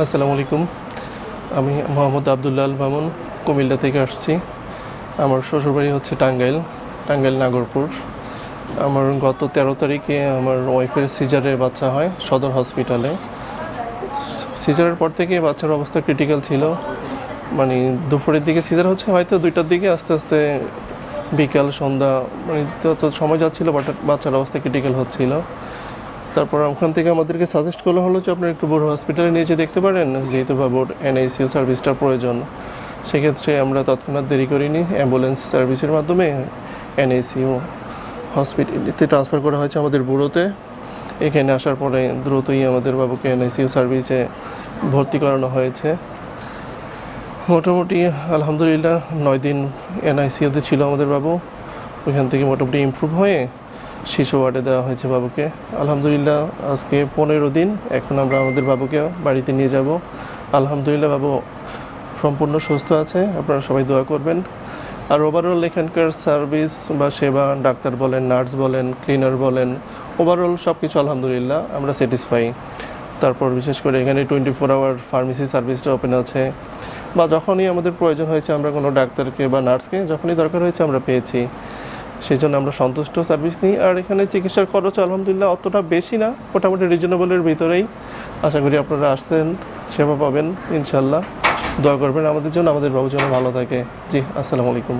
আসসালামু আলাইকুম। আমি মোহাম্মদ আবদুল্লাহ আল মামুন, কুমিল্লা থেকে আসছি। আমার শ্বশুরবাড়ি হচ্ছে টাঙ্গাইল নাগরপুর। আমার গত 13 তারিখে আমার ওয়াইফের সিজারে বাচ্চা হয় সদর হসপিটালে। সিজারের পর থেকে বাচ্চার অবস্থা ক্রিটিক্যাল ছিল। মানে দুপুরের দিকে সিজার হচ্ছে, হয়তো 2টার দিকে আস্তে আস্তে বিকাল সন্ধ্যা, মানে তো সময় যাচ্ছিলো, বাট বাচ্চার অবস্থা ক্রিটিক্যাল হচ্ছিল। তারপর ওখান থেকে আমাদেরকে সাজেস্ট করা হলো যে আপনার একটু বড় হসপিটালে নিয়ে যেয়ে দেখতে পারেন, যেহেতু বাবুর এনআইসিইউ সার্ভিসটার প্রয়োজন। সেক্ষেত্রে আমরা তৎক্ষণাৎ দেরি করিনি, অ্যাম্বুলেন্স সার্ভিসের মাধ্যমে এনআইসিইউ হসপিটালিতে ট্রান্সফার করা হয়েছে আমাদের বুড়োতে। এখানে আসার পরে দ্রুতই আমাদের বাবুকে এনআইসিইউ সার্ভিসে ভর্তি করানো হয়েছে। মোটামুটি আলহামদুলিল্লাহ 9 দিন এনআইসিইউতে ছিল আমাদের বাবু। ওইখান থেকে মোটামুটি ইমপ্রুভ হয়ে শিশু ওয়ার্ডে দেওয়া হয়েছে বাবুকে। আলহামদুলিল্লাহ আজকে 15 দিন। এখন আমরা আমাদের বাবুকে বাড়িতে নিয়ে যাব। আলহামদুলিল্লাহ বাবু সম্পূর্ণ সুস্থ আছে, আপনারা সবাই দোয়া করবেন। আর ওভারঅল এখানকার সার্ভিস বা সেবা, ডাক্তার বলেন, নার্স বলেন, ক্লিনার বলেন, ওভারঅল সব কিছু আলহামদুলিল্লাহ আমরা স্যাটিসফাই। তারপর বিশেষ করে এখানে 24 আওয়ার ফার্মেসি সার্ভিসটা ওপেন আছে, বা যখনই আমাদের প্রয়োজন হয়েছে আমরা কোনো ডাক্তারকে বা নার্সকে যখনই দরকার হয়েছে আমরা পেয়েছি। সেই জন্য আমরা সন্তুষ্ট সার্ভিস নিই। আর এখানে চিকিৎসার খরচ আলহামদুলিল্লাহ অতটা বেশি না, মোটামুটি রিজনেবলের ভিতরেই। আশা করি আপনারা আসতেন, সেবা পাবেন ইনশাল্লাহ। দোয়া করবেন আমাদের জন্য, আমাদের বাবু যেন ভালো থাকে। জি, আসসালামু আলাইকুম।